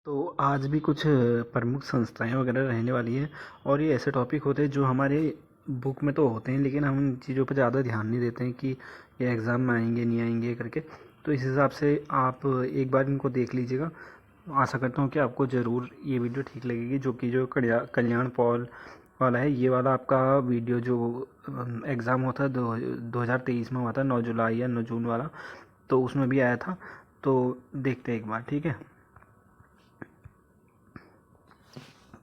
तो आज भी कुछ प्रमुख संस्थाएं वगैरह रहने वाली है और ये ऐसे टॉपिक होते हैं जो हमारे बुक में तो होते हैं, लेकिन हम इन चीज़ों पर ज़्यादा ध्यान नहीं देते हैं कि ये एग्ज़ाम में आएंगे नहीं आएंगे करके। तो इस हिसाब से आप एक बार इनको देख लीजिएगा। आशा करता हूँ कि आपको ज़रूर ये वीडियो ठीक लगेगी। जो कल्याण पॉल वाला है, ये वाला आपका वीडियो जो एग्ज़ाम होता है 2023 में हुआ था, 9 जुलाई या 9 जून वाला, तो उसमें भी आया था। तो देखते हैं एक बार, ठीक है।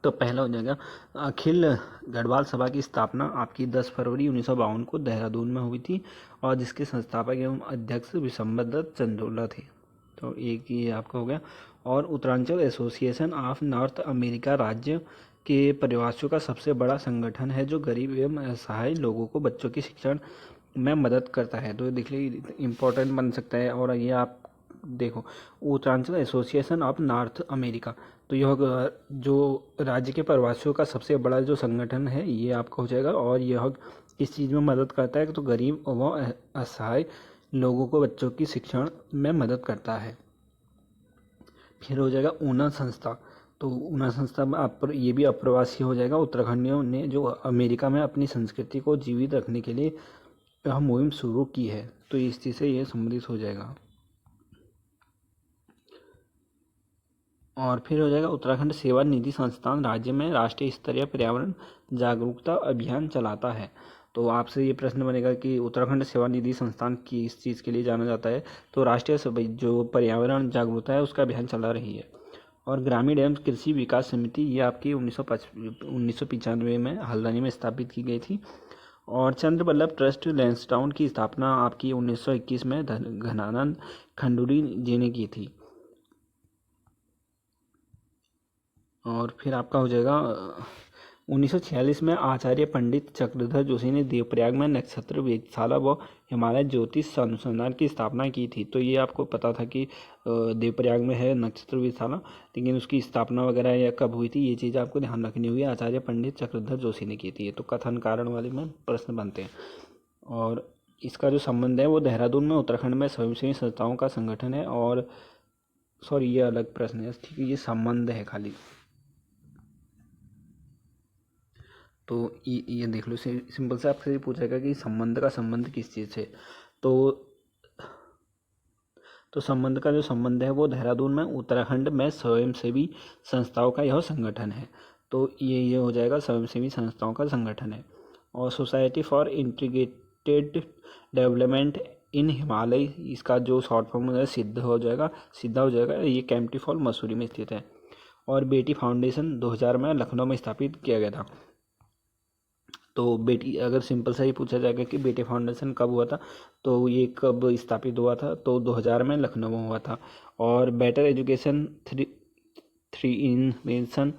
तो पहला हो जाएगा, अखिल गढ़वाल सभा की स्थापना आपकी 10 फरवरी 1952 को देहरादून में हुई थी और जिसके संस्थापक एवं अध्यक्ष विशंबरदत्त चंद्रोला थे। तो एक ये आपका हो गया। और Uttaranchal association of north America राज्य के प्रवासियों का सबसे बड़ा संगठन है जो गरीब एवं असहाय लोगों को बच्चों की शिक्षण में मदद करता है। तो देख लीजिए, इम्पोर्टेंट बन सकता है। और ये आप देखो, Uttaranchal association of north America, तो यह जो राज्य के प्रवासियों का सबसे बड़ा जो संगठन है ये आपका हो जाएगा। और यह किस चीज़ में मदद करता है, तो गरीब व असहाय लोगों को बच्चों की शिक्षण में मदद करता है। फिर हो जाएगा ऊना संस्था। तो ऊना संस्था में आप ये भी अप्रवासी हो जाएगा। उत्तराखंडियों ने जो अमेरिका में अपनी संस्कृति को जीवित रखने के लिए यह मुहिम शुरू की है, तो इस चीज़ से ये संबंधित हो जाएगा। और फिर हो जाएगा उत्तराखंड सेवा निधि संस्थान राज्य में राष्ट्रीय स्तरीय पर्यावरण जागरूकता अभियान चलाता है। तो आपसे ये प्रश्न बनेगा कि उत्तराखंड सेवा निधि संस्थान किस चीज़ के लिए जाना जाता है, तो राष्ट्रीय जो पर्यावरण जागरूकता है उसका अभियान चला रही है। और ग्रामीण एवं कृषि विकास समिति ये आपकी 1995 में हल्द्वानी में स्थापित की गई थी। और चंद्र वल्लभ ट्रस्ट लैंसडाउन की स्थापना आपकी 1921 में घनानंद खंडूरी जी ने की थी। और फिर आपका हो जाएगा 1946 में आचार्य पंडित चक्रधर जोशी ने देवप्रयाग में नक्षत्र वेधशाला व हिमालय ज्योतिष अनुसंधान की स्थापना की थी। तो ये आपको पता था कि देवप्रयाग में है नक्षत्र वेधशाला, लेकिन उसकी स्थापना वगैरह या कब हुई थी ये चीज़ आपको ध्यान रखनी होगी। आचार्य पंडित चक्रधर जोशी ने की थी। ये तो कथन कारण वाले में प्रश्न बनते हैं। और इसका जो संबंध है वो देहरादून में उत्तराखंड में स्वयंसेवी संस्थाओं का संगठन है। और सॉरी, ये अलग प्रश्न है, ठीक है, ये संबंध है खाली। तो ये देख लो, सिंपल से आपसे पूछेगा कि संबंध का संबंध किस चीज़ से। तो संबंध का जो संबंध है वो देहरादून में उत्तराखंड में स्वयंसेवी संस्थाओं का यह संगठन है। तो ये हो जाएगा, स्वयंसेवी संस्थाओं का संगठन है। और society for integrated development in Himalaya, इसका जो शॉर्ट फॉर्म हो जाएगा सिद्धा हो जाएगा। ये कैंपटी फॉल मसूरी में स्थित है। और बेटी फाउंडेशन 2000 में लखनऊ में स्थापित किया गया था। तो बेटी, अगर सिंपल सा ही पूछा जाएगा कि बेटी फाउंडेशन कब हुआ था, तो ये कब स्थापित हुआ था, तो 2000 में लखनऊ में हुआ था। और बेटर एजुकेशन थ्री इन्वेंशन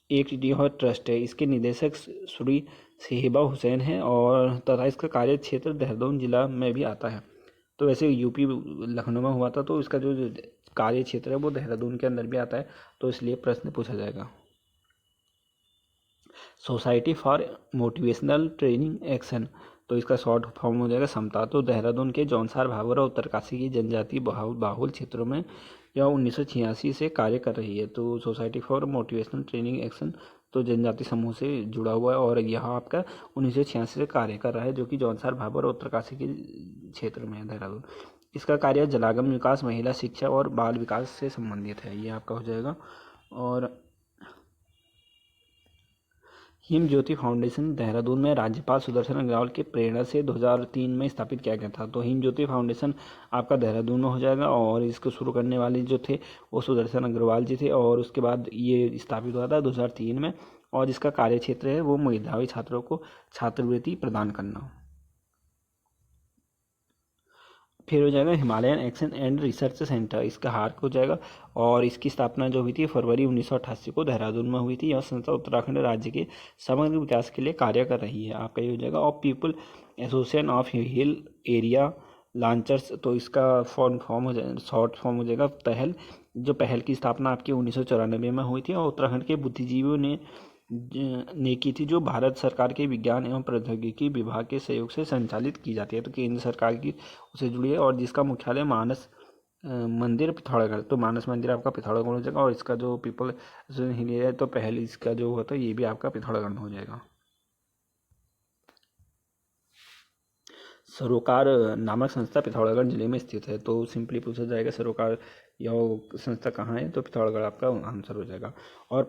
एक यह ट्रस्ट है, इसके निदेशक श्री सेहबा हुसैन हैं और तथा इसका कार्य क्षेत्र देहरादून जिला में भी आता है। तो वैसे यूपी लखनऊ में हुआ था, तो इसका जो कार्य क्षेत्र है वो देहरादून के अंदर भी आता है, तो इसलिए प्रश्न पूछा जाएगा। Society for motivational training action, तो इसका शॉर्ट फॉर्म हो जाएगा समता। तो देहरादून के जौनसार भाभर और उत्तरकाशी की जनजाति बाहुल क्षेत्रों में यह 1986 से कार्य कर रही है। तो society for motivational training action तो जनजाति समूह से जुड़ा हुआ है और यह आपका 1986 से कार्य कर रहा है, जो कि जौनसार भाभर और उत्तरकाशी के क्षेत्र में है देहरादून। इसका कार्य जलागम विकास, महिला शिक्षा और बाल विकास से संबंधित है, ये आपका हो जाएगा। और हिम ज्योति फाउंडेशन देहरादून में राज्यपाल सुदर्शन अग्रवाल की प्रेरणा से 2003 में स्थापित किया गया था। तो हिम ज्योति फाउंडेशन आपका देहरादून में हो जाएगा और इसको शुरू करने वाले जो थे वो सुदर्शन अग्रवाल जी थे। और उसके बाद ये स्थापित हुआ था 2003 में। और जिसका कार्य क्षेत्र है वो मेधावी छात्रों को छात्रवृत्ति प्रदान करना। फिर हो जाएगा Himalayan action and research centre, इसका हार्क हो जाएगा। और इसकी स्थापना जो हुई थी फरवरी 1988 को देहरादून में हुई थी। यह संस्था उत्तराखंड राज्य के समग्र विकास के लिए कार्य कर रही है, आपका ये हो जाएगा। और people association of hill area launchers, तो इसका फॉर्म हो जाएगा, शॉर्ट फॉर्म हो जाएगा पहल। जो पहल की स्थापना आपकी 1994 में हुई थी और उत्तराखंड के बुद्धिजीवियों ने की थी, जो भारत सरकार के विज्ञान एवं प्रौद्योगिकी विभाग के सहयोग से संचालित की जाती है। तो केंद्र सरकार की उसे जुड़ी है और जिसका मुख्यालय मानस मंदिर पिथौरागढ़, तो मानस मंदिर आपका पिथौरागढ़ हो जाएगा। और इसका जो पीपल हिल है तो पहले इसका जो होता है ये भी आपका पिथौरागढ़ में हो जाएगा। सरोकार नामक संस्था पिथौरागढ़ जिले में स्थित है, तो सिंपली पूछा जाएगा सरोकार यह संस्था कहाँ है, तो पिथौरागढ़ आपका आंसर हो जाएगा। और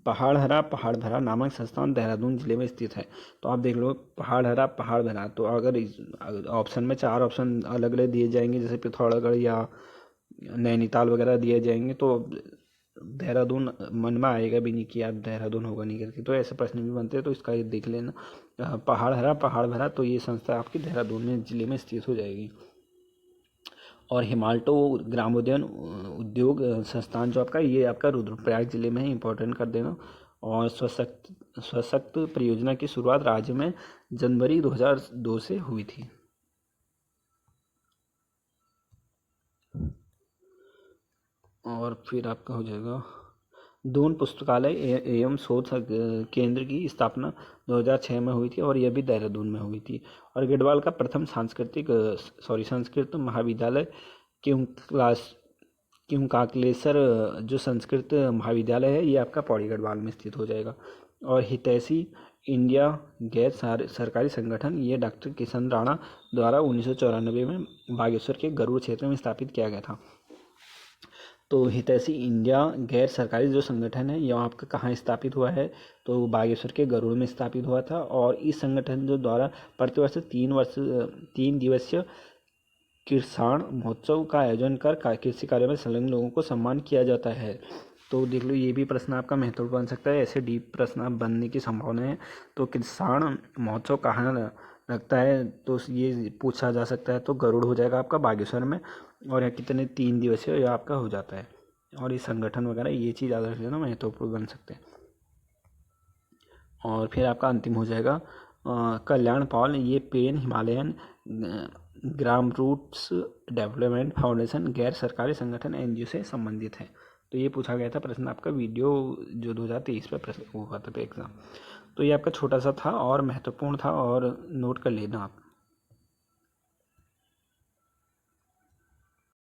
पहाड़धरा नामक संस्थान देहरादून जिले में स्थित है, तो आप देख लो पहाड़धरा, तो अगर ऑप्शन में 4 ऑप्शन अलग अलग दिए जाएंगे, जैसे पिथौरागढ़ या नैनीताल वगैरह दिए जाएंगे, तो देहरादून मन में आएगा भी नहीं कि यार देहरादून होगा नहीं करके, तो ऐसे प्रश्न भी बनते हैं। तो इसका ये देख लेना, पहाड़ भरा, तो ये संस्था आपकी देहरादून में जिले में स्थित हो जाएगी। और हिमाल्टो ग्रामोद्यान उद्योग संस्थान जो आपका, ये आपका रुद्रप्रयाग जिले में है, इंपॉर्टेंट कर देना। और स्वशक्त परियोजना की शुरुआत राज्य में जनवरी 2002 से हुई थी। और फिर आपका हो जाएगा दून पुस्तकालय एवं शोध केंद्र की स्थापना 2006 में हुई थी, और यह भी देहरादून में हुई थी। और गढ़वाल का प्रथम संस्कृत महाविद्यालय क्योंकाकलेसर जो संस्कृत महाविद्यालय है, ये आपका पौड़ी गढ़वाल में स्थित हो जाएगा। और हितैषी इंडिया गैर सरकारी संगठन, ये डॉक्टर किशन राणा द्वारा 1994 में बागेश्वर के गरुड़ क्षेत्र में स्थापित किया गया था। तो हितैषी इंडिया गैर सरकारी जो संगठन है, यह आपका कहाँ स्थापित हुआ है, तो बागेश्वर के गरुड़ में स्थापित हुआ था। और इस संगठन जो द्वारा प्रतिवर्ष 3 दिवसीय किसान महोत्सव का आयोजन कर कृषि कार्य में संलग्न लोगों को सम्मान किया जाता है। तो देख लो ये भी प्रश्न आपका महत्वपूर्ण बन सकता है, ऐसे डीप प्रश्न बनने की संभावना है। तो किसान महोत्सव कहाँ लगता है, तो ये पूछा जा सकता है, तो गरुड़ हो जाएगा आपका बागेश्वर में। और यह कितने 3 दिवसीय यह आपका हो जाता है। और ये संगठन वगैरह ये चीज़ ज़्यादा से ज़्यादा महत्वपूर्ण बन सकते हैं। और फिर आपका अंतिम हो जाएगा कल्याण पॉल, ये पेन हिमालयन ग्राम रूट्स डेवलपमेंट फाउंडेशन गैर सरकारी संगठन NGO से संबंधित है। तो ये पूछा गया था प्रश्न आपका वीडियो जो 2023 पे प्रश्न हुआ था पे एग्ज़ाम। तो ये आपका छोटा सा था और महत्वपूर्ण था, और नोट कर लेना आप।